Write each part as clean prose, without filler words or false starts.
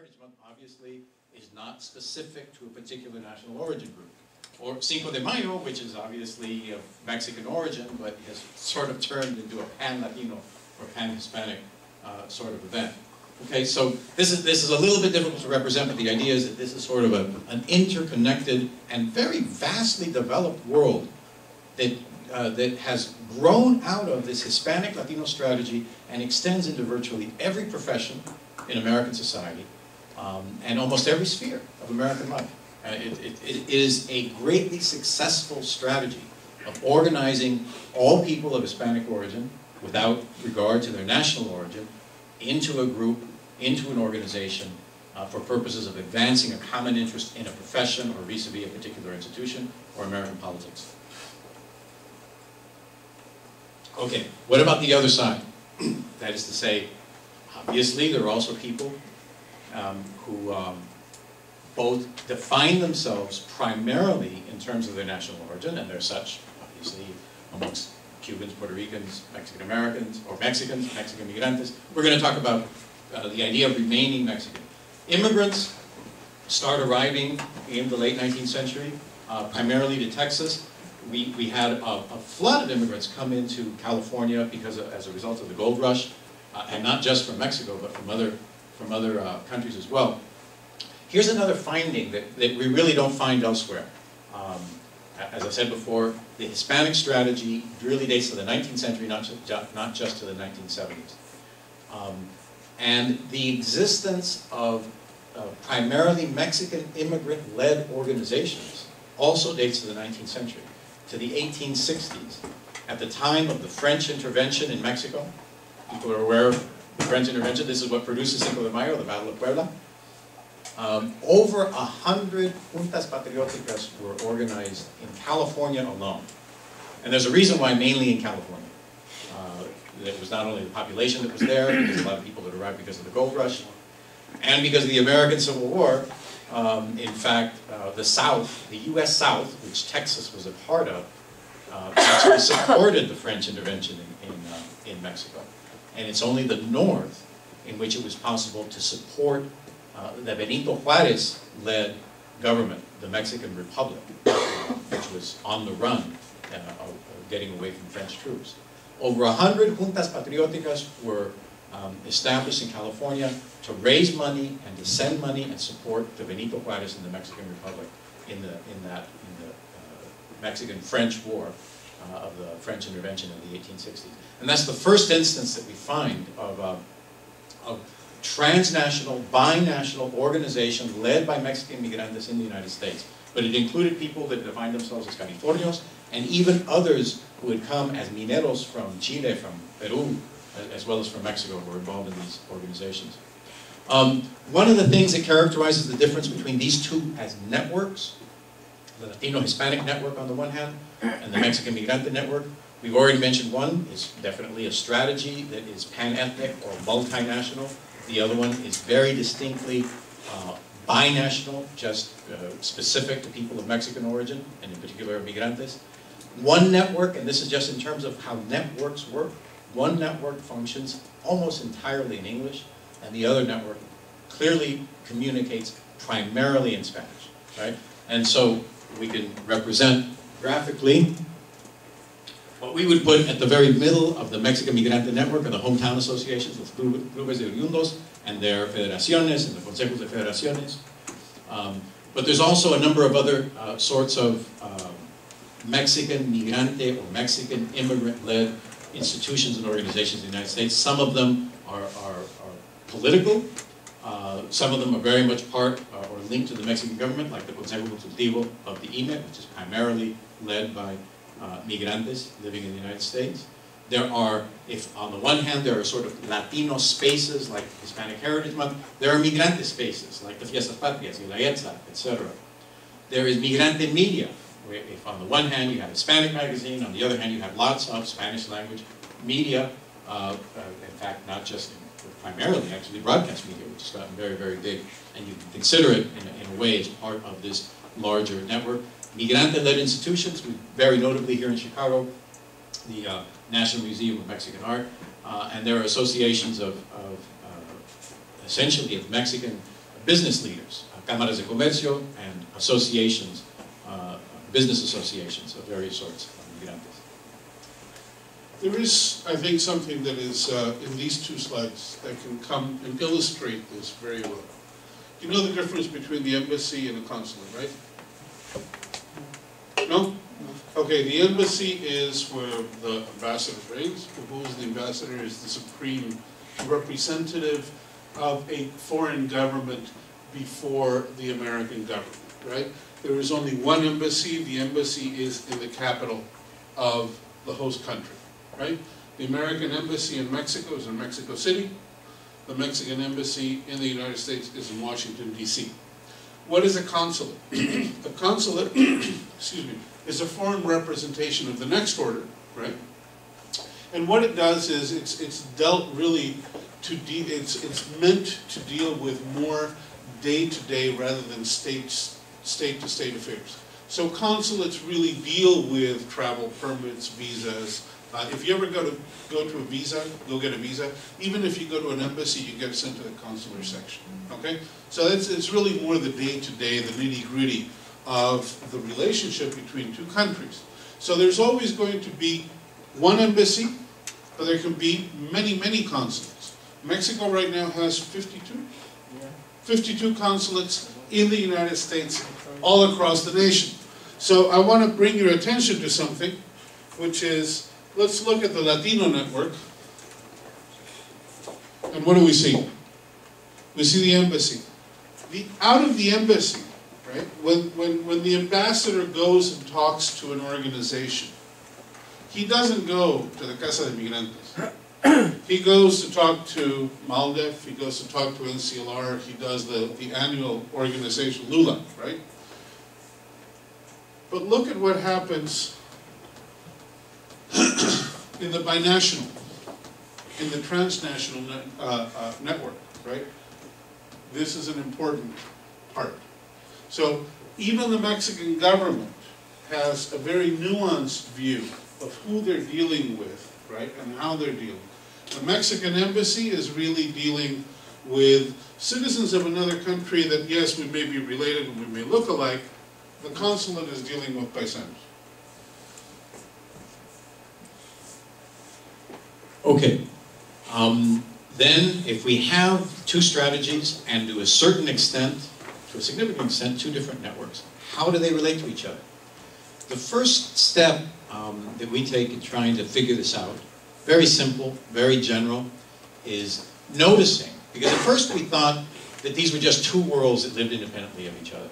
Heritage Month obviously is not specific to a particular national origin group. Or Cinco de Mayo, which is obviously of Mexican origin, but has sort of turned into a pan-Latino or pan-Hispanic sort of event. Okay, so this is a little bit difficult to represent, but the idea is that this is sort of an interconnected and very vastly developed world that, that has grown out of this Hispanic Latino strategy and extends into virtually every profession in American society and almost every sphere of American life. It is a greatly successful strategy of organizing all people of Hispanic origin without regard to their national origin into a group, into an organization for purposes of advancing a common interest in a profession or vis-a-vis a particular institution or American politics. Okay, what about the other side? That is to say, obviously there are also people who both define themselves primarily in terms of their national origin, and they're such, obviously, amongst Cubans, Puerto Ricans, Mexican Americans, or Mexicans, Mexican migrantes. We're going to talk about the idea of remaining Mexican. Immigrants start arriving in the late 19th century, primarily to Texas. We had a flood of immigrants come into California because as a result of the gold rush, and not just from Mexico, but from other countries as well. Here's another finding that we really don't find elsewhere. As I said before, the Hispanic strategy really dates to the 19th century, not just to the 1970s. And the existence of primarily Mexican immigrant-led organizations also dates to the 19th century, to the 1860s. At the time of the French intervention in Mexico, people are aware of the French intervention. This is what produces Cinco de Mayo, the Battle of Puebla. Over 100 juntas patrióticas were organized in California alone. And there's a reason why mainly in California. It was not only the population that was there, because a lot of people had arrived because of the gold rush, and because of the American Civil War. In fact, the South, the U.S. South, which Texas was a part of, actually supported the French intervention in Mexico. And it's only the North in which it was possible to support the Benito Juarez-led government, the Mexican Republic, which was on the run of getting away from French troops. Over 100 juntas patrióticas were established in California to raise money and to send money and support the Benito Juarez and the Mexican Republic in the Mexican-French War of the French intervention in the 1860s. And that's the first instance that we find of transnational, binational organization led by Mexican migrantes in the United States. But it included people that defined themselves as Californios, and even others who had come as mineros from Chile, from Peru, as well as from Mexico, who were involved in these organizations. One of the things that characterizes the difference between these two as networks, the Latino-Hispanic network on the one hand, and the Mexican Migrante network, we've already mentioned one is definitely a strategy that is pan-ethnic or multinational. The other one is very distinctly binational, just specific to people of Mexican origin, and in particular migrantes. One network, and this is just in terms of how networks work, one network functions almost entirely in English, and the other network clearly communicates primarily in Spanish, right? And so we can represent graphically what we would put at the very middle of the Mexican Migrante Network are the hometown associations, los clubes de oriundos, and their federaciones, and the consejos de federaciones. But there's also a number of other sorts of Mexican migrante or Mexican immigrant-led institutions and organizations in the United States. Some of them are political. Some of them are very much part or linked to the Mexican government, like the Consejo Consultivo of the IME, which is primarily led by migrantes living in the United States. There are, if on the one hand there are sort of Latino spaces like Hispanic Heritage Month, there are migrante spaces like the Fiestas Patrias, y la ETSA, etc. There is migrante media, where if on the one hand you have Hispanic magazine, on the other hand you have lots of Spanish language media, in fact not just primarily actually broadcast media, which has gotten very, very big, and you can consider it in a way as part of this larger network. Migrante-led institutions, very notably here in Chicago, the National Museum of Mexican Art, and there are associations of essentially of Mexican business leaders, cámaras de comercio and associations, business associations of various sorts of migrantes. There is, I think, something that is in these two slides that can come and illustrate this very well. You know the difference between the embassy and a consulate, right? No? Okay, the embassy is where the ambassador reigns. Who is the ambassador is the supreme representative of a foreign government before the American government, right? There is only one embassy. The embassy is in the capital of the host country, right? The American embassy in Mexico is in Mexico City. The Mexican embassy in the United States is in Washington, D.C. What is a consulate? A consulate, excuse me, is a foreign representation of the next order, right? And what it does is it's dealt really to it's meant to deal with more day-to-day rather than state-to-state affairs. So consulates really deal with travel permits, visas. If you ever go to a visa, go get a visa. Even if you go to an embassy, you get sent to the consular section. Okay, so it's really more the day-to-day, the nitty-gritty of the relationship between two countries. So there's always going to be one embassy, but there can be many, many consulates. Mexico right now has 52? 52 consulates in the United States, all across the nation. So I want to bring your attention to something, which is, let's look at the Latino network. And what do we see? We see the embassy. Out of the embassy, right, when the ambassador goes and talks to an organization, he doesn't go to the Casa de Migrantes. He goes to talk to MALDEF, he goes to talk to NCLR, he does the annual organization, LULA, right? But look at what happens in the binational, in the transnational network, right? This is an important part. So even the Mexican government has a very nuanced view of who they're dealing with, right, and how they're dealing. The Mexican embassy is really dealing with citizens of another country that, yes, we may be related and we may look alike. The consulate is dealing with paisanos. Okay. Then, if we have two strategies and to a certain extent, to a significant extent, two different networks, how do they relate to each other? The first step that we take in trying to figure this out, very simple, very general, is noticing. Because at first we thought that these were just two worlds that lived independently of each other.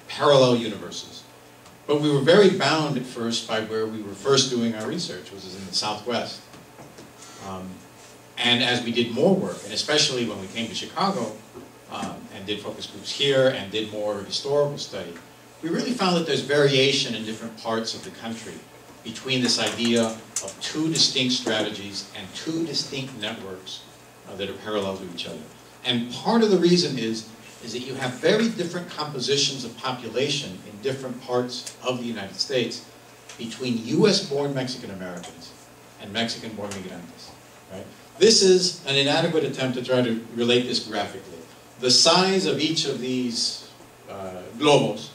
Parallel universes. But we were very bound at first by where we were first doing our research, which was in the Southwest. And as we did more work, and especially when we came to Chicago and did focus groups here and did more historical study, we really found that there's variation in different parts of the country between this idea of two distinct strategies and two distinct networks that are parallel to each other. And part of the reason is that you have very different compositions of population in different parts of the United States between US-born Mexican Americans and Mexican-born migrantes. Right? This is an inadequate attempt to try to relate this graphically. The size of each of these globos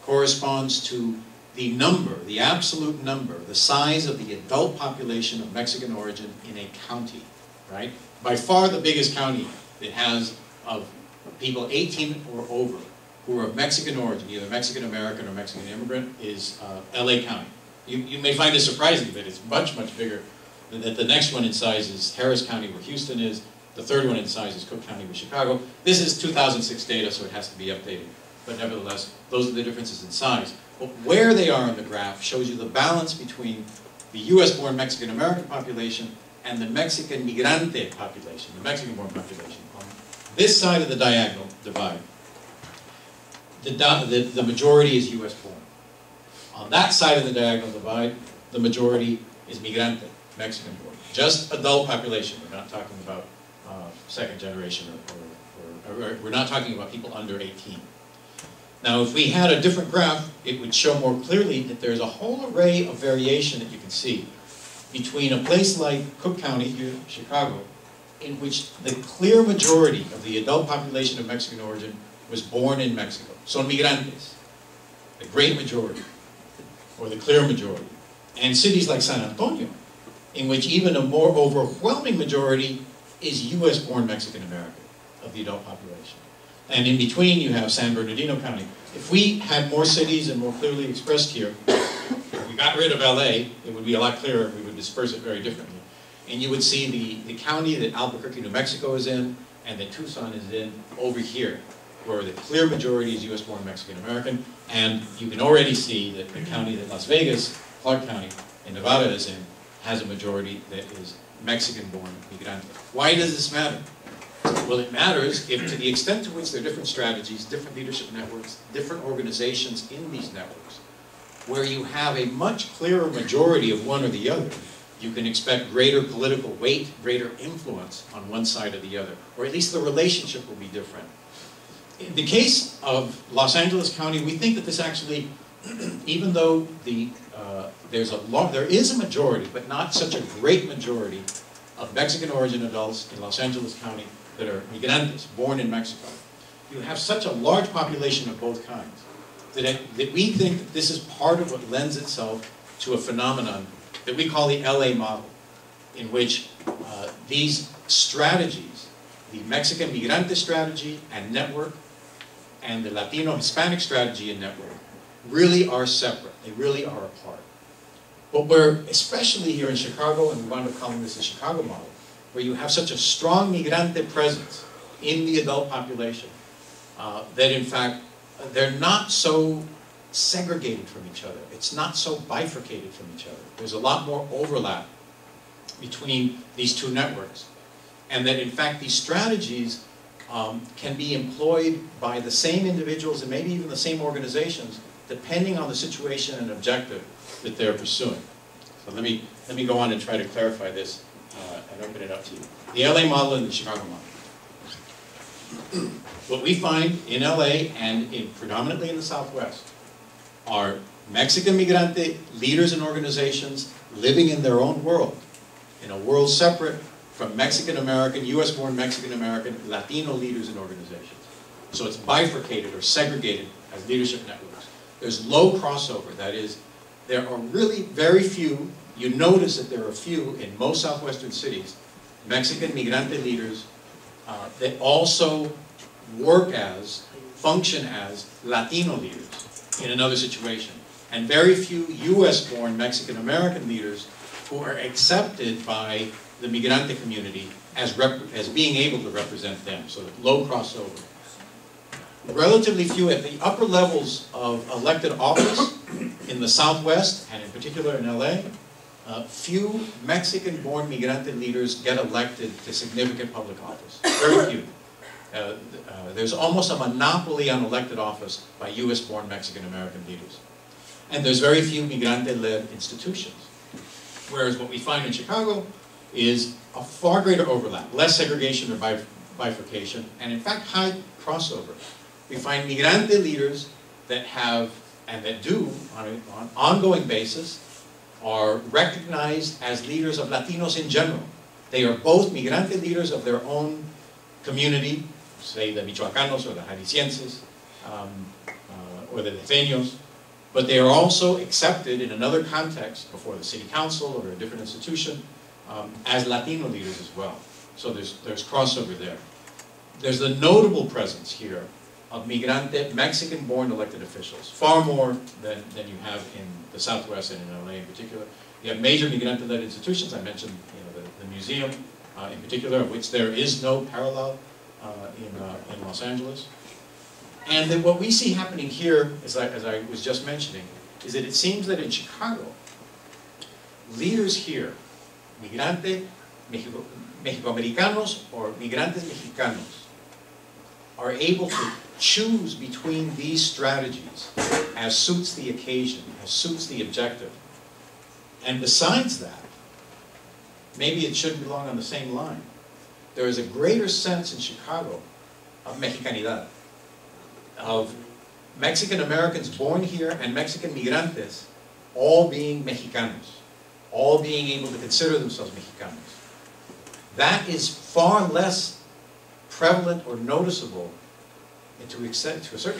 corresponds to the number, the absolute number, the size of the adult population of Mexican origin in a county, right? By far the biggest county it has of people 18 or over who are of Mexican origin, either Mexican American or Mexican immigrant, is LA County. You may find it surprising that it's much, much bigger. That the next one in size is Harris County, where Houston is. The third one in size is Cook County, with Chicago. This is 2006 data, so it has to be updated. But nevertheless, those are the differences in size. But where they are in the graph shows you the balance between the US-born Mexican-American population and the Mexican migrante population, the Mexican-born population. On this side of the diagonal divide, the majority is US-born. On that side of the diagonal divide, the majority is migrante, Mexican-born. Just adult population. We're not talking about second generation or we're not talking about people under 18. Now, if we had a different graph, it would show more clearly that there's a whole array of variation that you can see between a place like Cook County, here, Chicago, in which the clear majority of the adult population of Mexican origin was born in Mexico. Son migrantes, the great majority, or the clear majority. And cities like San Antonio, in which even a more overwhelming majority is US-born Mexican American of the adult population. And in between you have San Bernardino County. If we had more cities and more clearly expressed here, if we got rid of LA, it would be a lot clearer, we would disperse it very differently. And you would see the county that Albuquerque, New Mexico is in, and that Tucson is in over here, where the clear majority is US-born Mexican American, and you can already see that the county that Las Vegas, Clark County, in Nevada is in, has a majority that is Mexican-born migrante. Why does this matter? Well, it matters if, to the extent to which there are different strategies, different leadership networks, different organizations in these networks, where you have a much clearer majority of one or the other, you can expect greater political weight, greater influence on one side or the other, or at least the relationship will be different. In the case of Los Angeles County, we think that this actually, even though there is a majority, but not such a great majority of Mexican origin adults in Los Angeles County that are migrantes, born in Mexico. You have such a large population of both kinds that we think that this is part of what lends itself to a phenomenon that we call the LA model, in which these strategies, the Mexican migrante strategy and network, and the Latino-Hispanic strategy and network, really are separate. They really are apart. But we're, especially here in Chicago, and we wound up calling this the Chicago model, where you have such a strong migrante presence in the adult population, that in fact, they're not so segregated from each other. It's not so bifurcated from each other. There's a lot more overlap between these two networks. And that in fact, these strategies can be employed by the same individuals and maybe even the same organizations, depending on the situation and objective that they're pursuing. So let me go on and try to clarify this and open it up to you. The LA model and the Chicago model. What we find in LA and predominantly in the Southwest are Mexican migrante leaders and organizations living in their own world, in a world separate from Mexican American, US-born Mexican American, Latino leaders and organizations. So it's bifurcated or segregated as leadership networks. There's low crossover. That is, there are really very few, you notice that there are few in most southwestern cities, Mexican migrante leaders that also work as, function as Latino leaders in another situation. And very few US-born Mexican American leaders who are accepted by the migrante community as being able to represent them. So low crossover. Relatively few at the upper levels of elected office in the Southwest, and in particular in LA, few Mexican-born migrante leaders get elected to significant public office. Very few. There's almost a monopoly on elected office by US-born Mexican-American leaders. And there's very few migrante-led institutions. Whereas what we find in Chicago is a far greater overlap, less segregation or bifurcation, and in fact high crossover. We find migrante leaders that have, and that do, on an ongoing basis, are recognized as leaders of Latinos in general. They are both migrante leaders of their own community, say the Michoacanos or the Jaliscienses, or the Defeños, but they are also accepted in another context before the city council or a different institution as Latino leaders as well. So there's crossover there. There's a notable presence here of migrante Mexican-born elected officials, far more than you have in the Southwest and in LA in particular. You have major migrante-led institutions. I mentioned the museum in particular, of which there is no parallel in Los Angeles. And then what we see happening here, as I was just mentioning, is that it seems that in Chicago, leaders here, migrante, Mexicoamericanos or migrantes mexicanos, are able to choose between these strategies as suits the occasion, as suits the objective. And besides that, maybe it should belong on the same line. There is a greater sense in Chicago of Mexicanidad, of Mexican Americans born here and Mexican migrantes all being Mexicanos, all being able to consider themselves Mexicanos. That is far less prevalent or noticeable, and to a certain